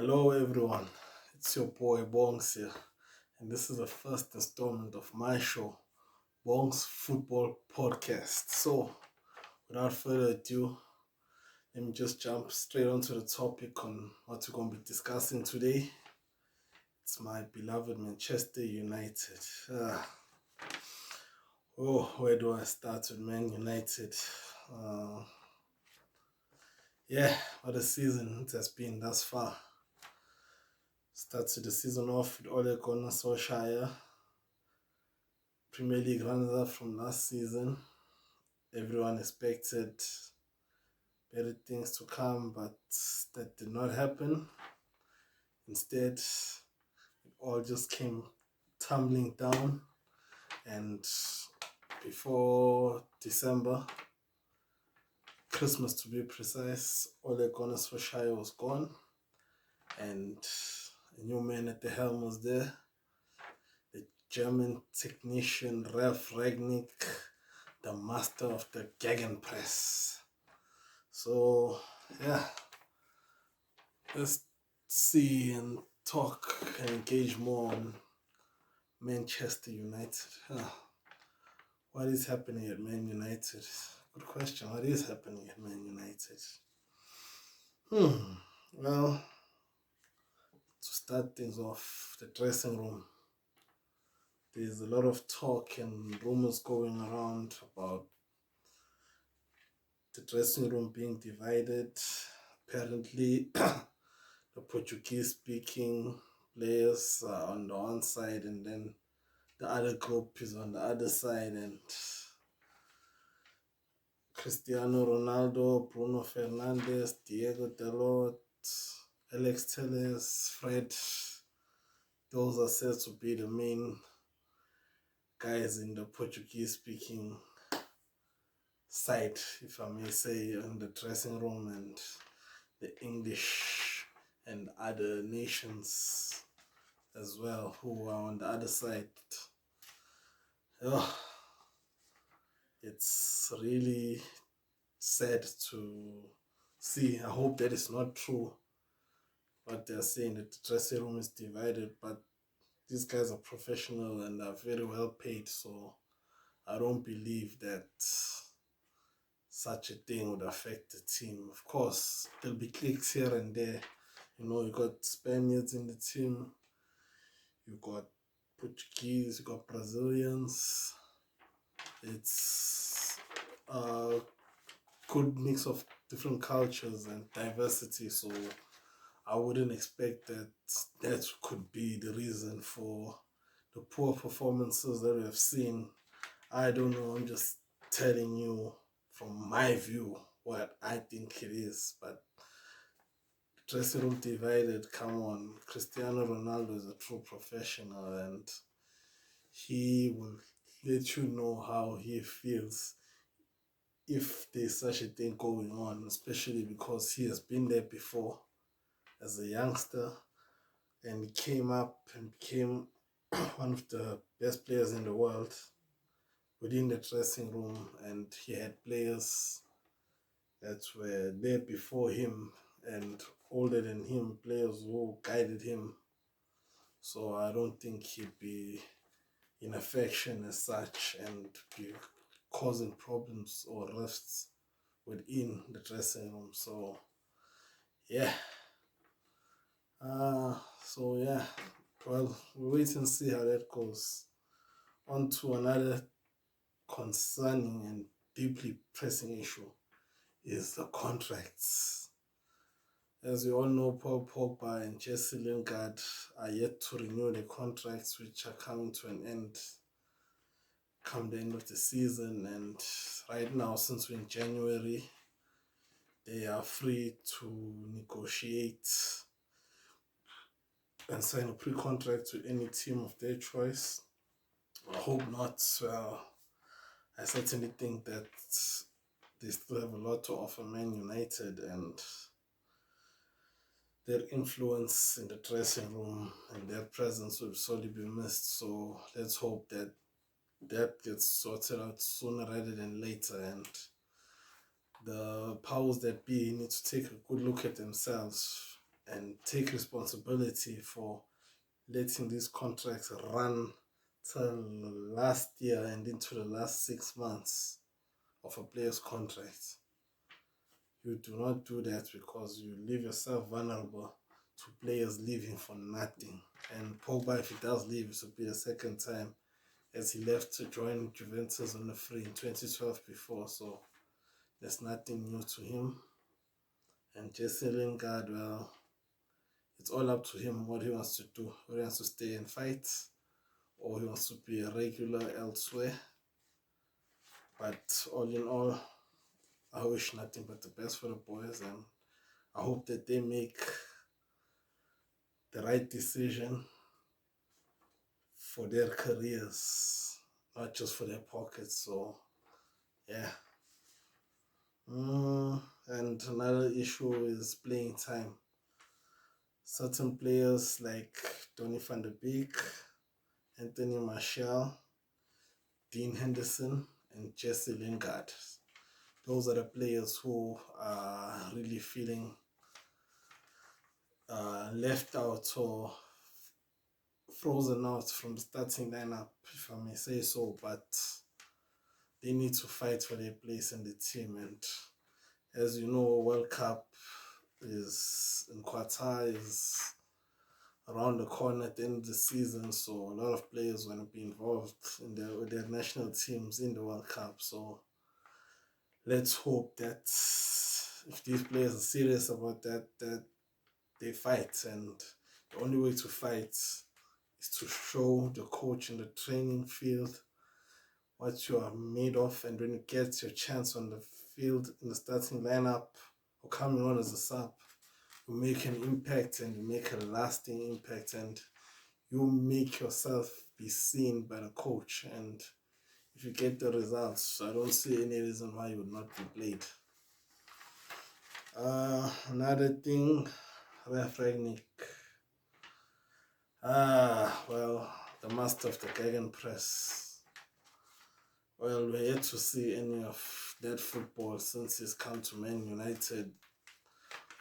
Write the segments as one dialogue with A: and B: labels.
A: Hello everyone, it's your boy Bongs here, and this is the first installment of my show, Bongs Football Podcast. So, without further ado, let me just jump straight onto the topic on what we're going to be discussing today. It's my beloved Manchester United. Where do I start with Man United? What a season it has been thus far. Starts the season off with Ole Gunnar Solskjaer, Premier League runner-up from last season. Everyone expected better things to come, but that did not happen. Instead, it all just came tumbling down, and before December, Christmas to be precise, Ole Gunnar Solskjaer was gone, and a new man at the helm was there. The German technician Ralf Rangnick, the master of the Gegenpress. So, let's see and talk and engage more on Manchester United. What is happening at Man United? Good question. What is happening at Man United? Well, to start things off, the dressing room. There's a lot of talk and rumors going around about the dressing room being divided. Apparently, the Portuguese-speaking players are on the one side, and then the other group is on the other side. And Cristiano Ronaldo, Bruno Fernandes, Diego Dalot, Alex Telles, Fred, those are said to be the main guys in the Portuguese-speaking side, if I may say, in the dressing room, and the English and other nations as well who are on the other side. It's really sad to see. I hope that is not true, what they're saying, that the dressing room is divided, but these guys are professional and are very well paid, so I don't believe that such a thing would affect the team. Of course, there'll be cliques here and there. You got Spaniards in the team, you got Portuguese, you got Brazilians. It's a good mix of different cultures and diversity, so I wouldn't expect that could be the reason for the poor performances that we have seen. I don't know, I'm just telling you from my view what I think it is, but dressing room divided, come on. Cristiano Ronaldo is a true professional, and he will let you know how he feels if there's such a thing going on, especially because he has been there before as a youngster, and he came up and became one of the best players in the world within the dressing room, and he had players that were there before him and older than him, players who guided him. So I don't think he'd be in affection as such and be causing problems or rifts within the dressing room. So well, we'll wait and see how that goes. On to another concerning and deeply pressing issue is the contracts. As you all know, Paul Pogba and Jesse Lingard are yet to renew the contracts, which are coming to an end come the end of the season. And right now, since we're in January, they are free to negotiate and sign a pre-contract with any team of their choice. I hope not. Well, I certainly think that they still have a lot to offer Man United, and their influence in the dressing room and their presence will sorely be missed. So let's hope that gets sorted out sooner rather than later, and the powers that be need to take a good look at themselves and take responsibility for letting these contracts run till last year and into the last 6 months of a player's contract. You do not do that because you leave yourself vulnerable to players leaving for nothing. And Pogba, if he does leave, it will be the second time, as he left to join Juventus on the free in 2012 before, so there's nothing new to him. And Jesse Lingard, well, it's all up to him what he wants to do. Whether he wants to stay and fight or he wants to be a regular elsewhere. But all in all, I wish nothing but the best for the boys, and I hope that they make the right decision for their careers, not just for their pockets. So, yeah. And another issue is playing time. Certain players like Donny van de Beek, Anthony Martial, Dean Henderson, and Jesse Lingard. Those are the players who are really feeling left out or frozen out from the starting lineup, if I may say so, but they need to fight for their place in the team. And as you know, World Cup is in Qatar, is around the corner at the end of the season, so a lot of players want to be involved in with their national teams in the World Cup. So let's hope that if these players are serious about that they fight, and the only way to fight is to show the coach in the training field what you are made of, and when you get your chance on the field in the starting lineup or coming on as a sub, you make an impact, and you make a lasting impact, and you make yourself be seen by the coach. And if you get the results, I don't see any reason why you would not be played. Another thing, Ralf Rangnick. Well, the master of the Gegenpress. Well, we're yet to see any of that football since he's come to Man United.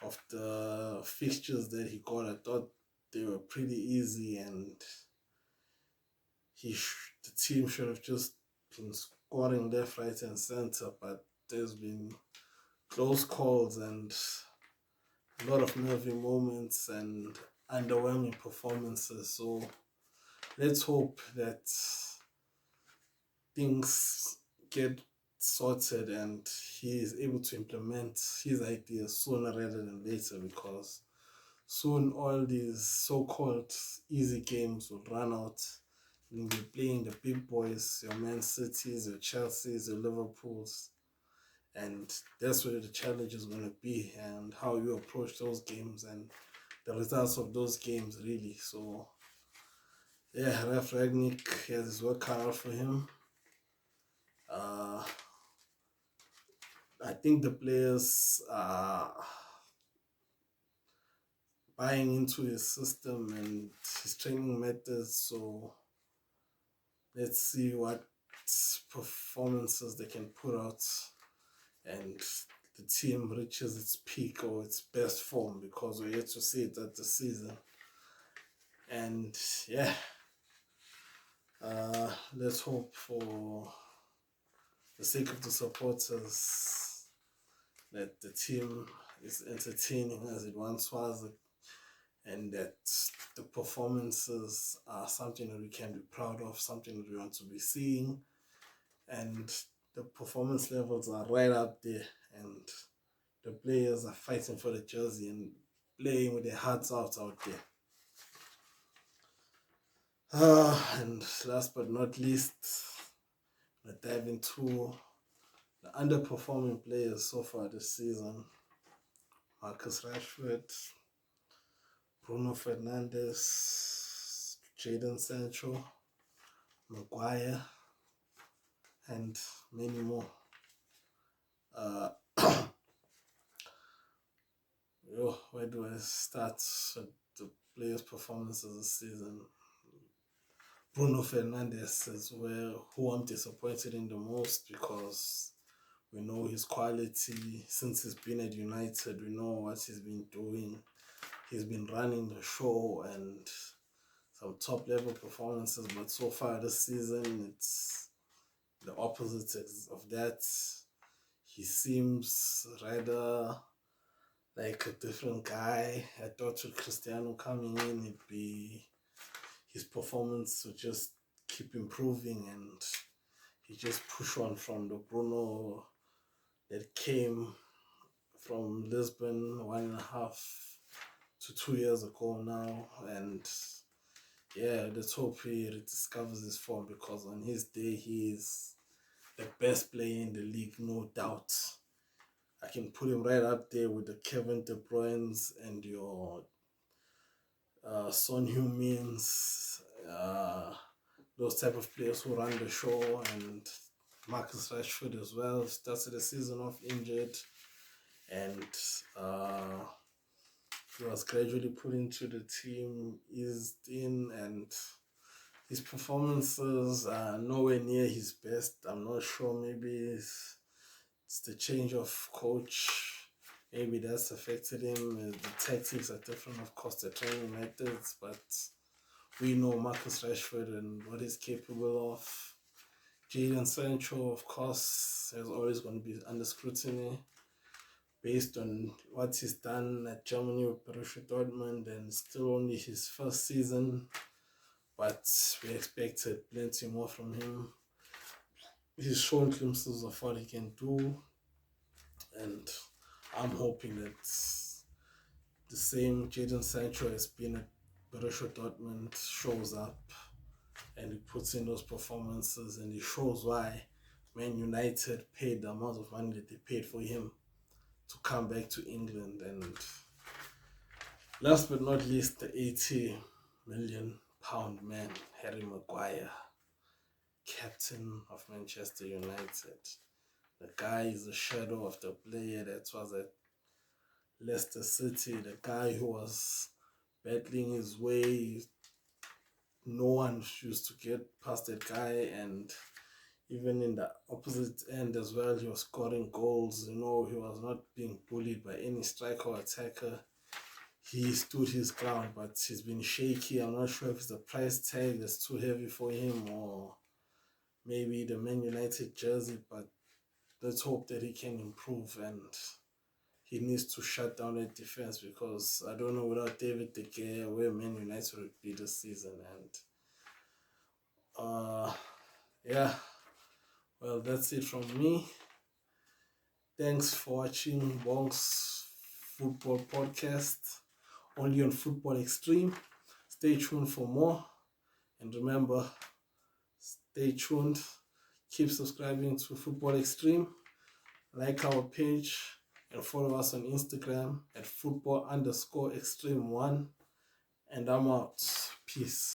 A: Of the fixtures that he got, I thought they were pretty easy, and the team should have just been scoring left, right, and center. But there's been close calls and a lot of nervy moments and underwhelming performances. So let's hope that things get sorted and he is able to implement his ideas sooner rather than later, because soon all these so-called easy games will run out. You'll be playing the big boys, your Man Cities, your Chelseas, your Liverpools, and that's where the challenge is going to be, and how you approach those games and the results of those games, really. So yeah, Ralf Rangnick has his work cut out for him. I think the players are buying into his system and his training methods, so let's see what performances they can put out and the team reaches its peak or its best form, because we're yet to see it at the season. And yeah, let's hope for the sake of the supporters that the team is entertaining as it once was, and that the performances are something that we can be proud of, something that we want to be seeing, and the performance levels are right up there, and the players are fighting for the jersey and playing with their hearts out there. And last but not least, we'll dive into the underperforming players so far this season. Marcus Rashford, Bruno Fernandes, Jadon Sancho, Maguire, and many more. Where do I start with the players' performances this season? Bruno Fernandes is who I'm disappointed in the most, because we know his quality since he's been at United. We know what he's been doing. he's been running the show and some top level performances, but so far this season it's the opposite of that. He seems rather like a different guy. I thought with Cristiano coming in, his performance would just keep improving, and he just push on from the Bruno that came from Lisbon 1.5 to 2 years ago now. And yeah, let's hope he rediscovers his form, because on his day he is the best player in the league, no doubt. I can put him right up there with the Kevin De Bruyne's and your Son Heung-min's, those type of players who run the show, and Marcus Rashford as well. Started the season off injured, and he was gradually put into the team, eased in, and his performances are nowhere near his best. I'm not sure, maybe it's the change of coach. Maybe that's affected him. The tactics are different, of course, the training methods, but we know Marcus Rashford and what he's capable of. Jadon Sancho, of course, is always going to be under scrutiny based on what he's done at Germany with Borussia Dortmund, and still only his first season, but we expected plenty more from him. He's shown glimpses of what he can do, and I'm hoping that the same Jadon Sancho has been at Borussia Dortmund shows up, and he puts in those performances, and he shows why Man United paid the amount of money that they paid for him to come back to England. And last but not least, the £80 million man, Harry Maguire, captain of Manchester United. The guy is a shadow of the player that was at Leicester City, the guy who was battling his way. No one used to get past that guy, and even in the opposite end as well, he was scoring goals. He was not being bullied by any striker or attacker. He stood his ground, but he's been shaky. I'm not sure if it's the price tag that's too heavy for him, or maybe the Man United jersey, but let's hope that he can improve, and he needs to shut down that defense, because I don't know without David De Gea where Man United would be this season. And yeah, well, that's it from me. Thanks for watching Bongs Football Podcast, only on Football Extreme. Stay tuned for more, and remember, stay tuned. Keep subscribing to Football Extreme. Like our page and follow us on Instagram at football_extreme1. And I'm out. Peace.